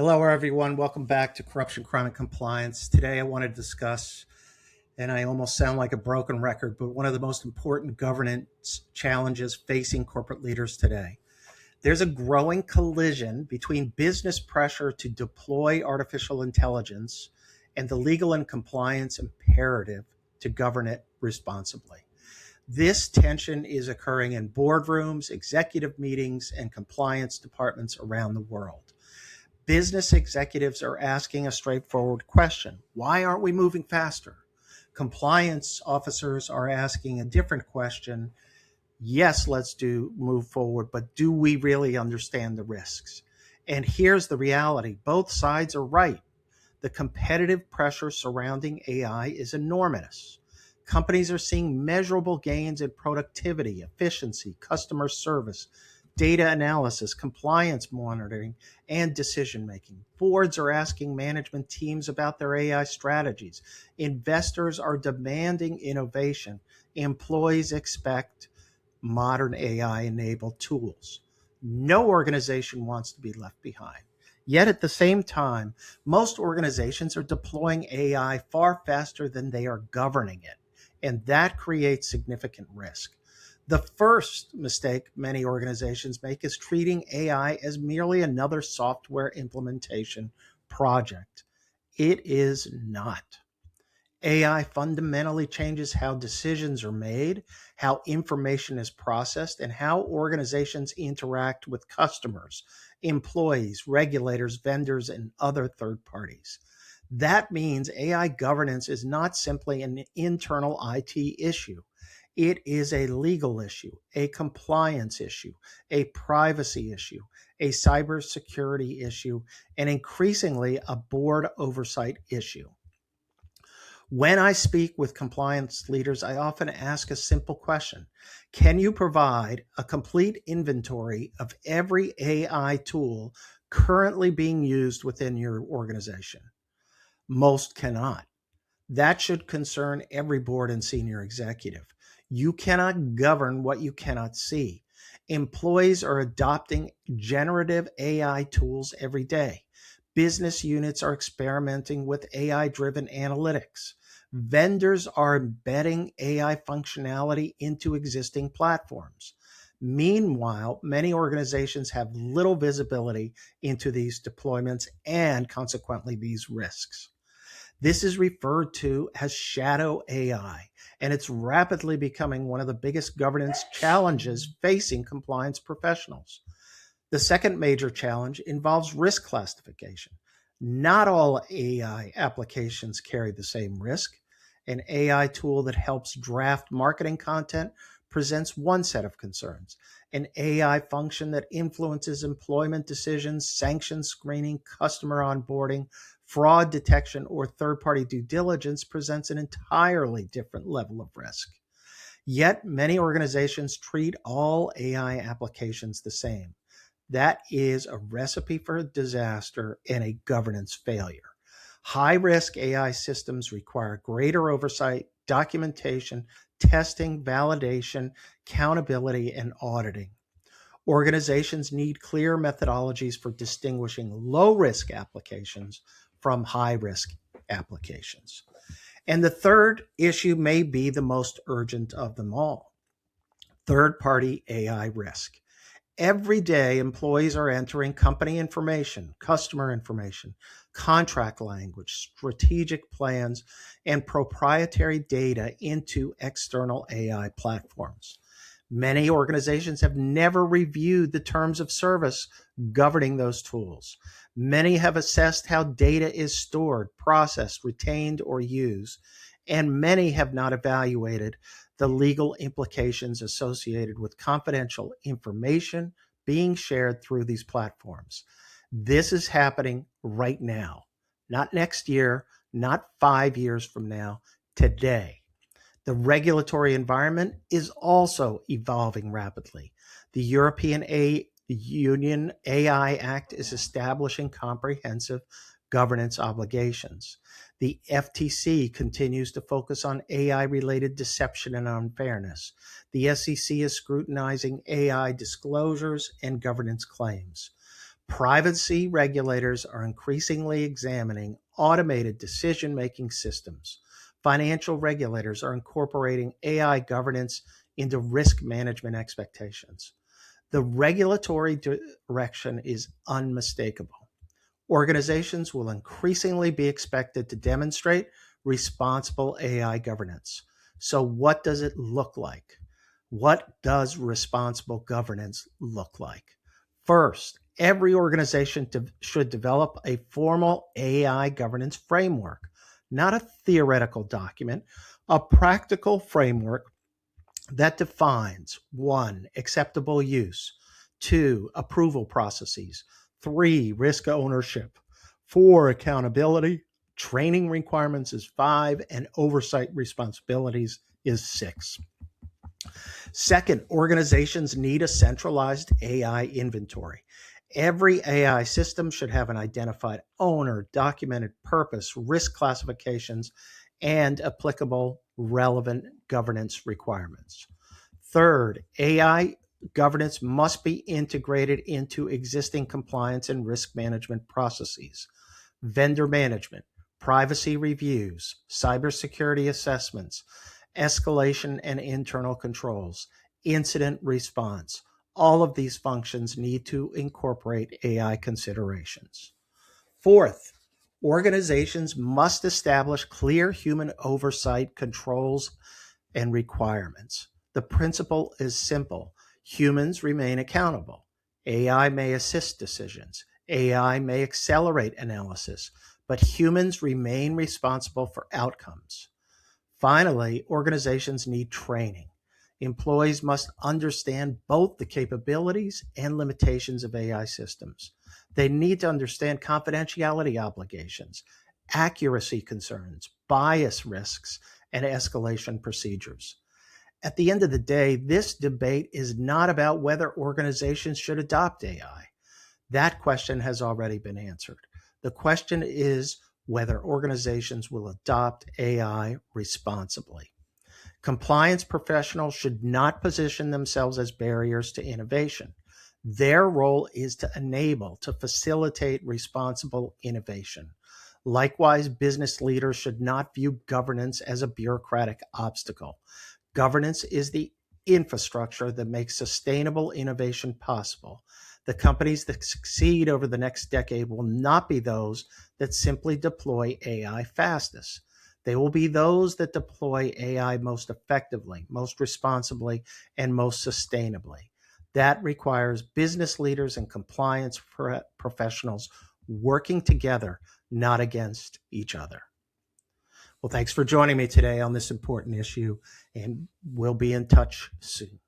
Hello, everyone. Welcome back to Corruption, Crime, and Compliance. Today, I want to discuss, and I almost sound like a broken record, but one of the most important governance challenges facing corporate leaders today. There's a growing collision between business pressure to deploy artificial intelligence and the legal and compliance imperative to govern it responsibly. This tension is occurring in boardrooms, executive meetings, and compliance departments around the world. Business executives are asking a straightforward question. Why aren't we moving faster? Compliance officers are asking a different question. Yes, let's move forward, but do we really understand the risks? And here's the reality. Both sides are right. The competitive pressure surrounding AI is enormous. Companies are seeing measurable gains in productivity, efficiency, customer service, data analysis, compliance monitoring, and decision making. Boards are asking management teams about their AI strategies. Investors are demanding innovation. Employees expect modern AI-enabled tools. No organization wants to be left behind. Yet at the same time, most organizations are deploying AI far faster than they are governing it, and that creates significant risk. The first mistake many organizations make is treating AI as merely another software implementation project. It is not. AI fundamentally changes how decisions are made, how information is processed, and how organizations interact with customers, employees, regulators, vendors, and other third parties. That means AI governance is not simply an internal IT issue. It is a legal issue, a compliance issue, a privacy issue, a cybersecurity issue, and increasingly a board oversight issue. When I speak with compliance leaders, I often ask a simple question. Can you provide a complete inventory of every AI tool currently being used within your organization? Most cannot. That should concern every board and senior executive. You cannot govern what you cannot see. Employees are adopting generative AI tools every day. Business units are experimenting with AI-driven analytics. Vendors are embedding AI functionality into existing platforms. Meanwhile, many organizations have little visibility into these deployments and consequently these risks. This is referred to as shadow AI, and it's rapidly becoming one of the biggest governance challenges facing compliance professionals. The second major challenge involves risk classification. Not all AI applications carry the same risk. An AI tool that helps draft marketing content presents one set of concerns. An AI function that influences employment decisions, sanction screening, customer onboarding, fraud detection, or third-party due diligence presents an entirely different level of risk. Yet many organizations treat all AI applications the same. That is a recipe for disaster and a governance failure. High-risk AI systems require greater oversight, documentation, testing, validation, accountability, and auditing. Organizations need clear methodologies for distinguishing low-risk applications from high-risk applications. And the third issue may be the most urgent of them all: third-party AI risk. Every day, employees are entering company information, customer information, contract language, strategic plans, and proprietary data into external AI platforms. Many organizations have never reviewed the terms of service governing those tools. Many have assessed how data is stored, processed, retained, or used, and many have not evaluated the legal implications associated with confidential information being shared through these platforms. This is happening right now, not next year, not 5 years from now, today. The regulatory environment is also evolving rapidly. The European Union AI Act is establishing comprehensive governance obligations. The FTC continues to focus on AI-related deception and unfairness. The SEC is scrutinizing AI disclosures and governance claims. Privacy regulators are increasingly examining automated decision-making systems. Financial regulators are incorporating AI governance into risk management expectations. The regulatory direction is unmistakable. Organizations will increasingly be expected to demonstrate responsible AI governance. So, what does it look like? What does responsible governance look like? First, every organization should develop a formal AI governance framework, not a theoretical document, a practical framework that defines 1, acceptable use, 2, approval processes, 3, risk ownership, 4, accountability, training requirements is 5, and oversight responsibilities is 6. Second, organizations need a centralized AI inventory. Every AI system should have an identified owner, documented purpose, risk classifications, and applicable relevant governance requirements. Third, AI governance must be integrated into existing compliance and risk management processes. Vendor management, privacy reviews, cybersecurity assessments, escalation and internal controls, incident response. All of these functions need to incorporate AI considerations. Fourth, organizations must establish clear human oversight controls and requirements. The principle is simple. Humans remain accountable. AI may assist decisions. AI may accelerate analysis, but humans remain responsible for outcomes. Finally, organizations need training. Employees must understand both the capabilities and limitations of AI systems. They need to understand confidentiality obligations, accuracy concerns, bias risks, and escalation procedures. At the end of the day, this debate is not about whether organizations should adopt AI. That question has already been answered. The question is whether organizations will adopt AI responsibly. Compliance professionals should not position themselves as barriers to innovation. Their role is to enable, to facilitate responsible innovation. Likewise, business leaders should not view governance as a bureaucratic obstacle. Governance is the infrastructure that makes sustainable innovation possible. The companies that succeed over the next decade will not be those that simply deploy AI fastest. They will be those that deploy AI most effectively, most responsibly, and most sustainably. That requires business leaders and compliance professionals working together, not against each other. Well, thanks for joining me today on this important issue, and we'll be in touch soon.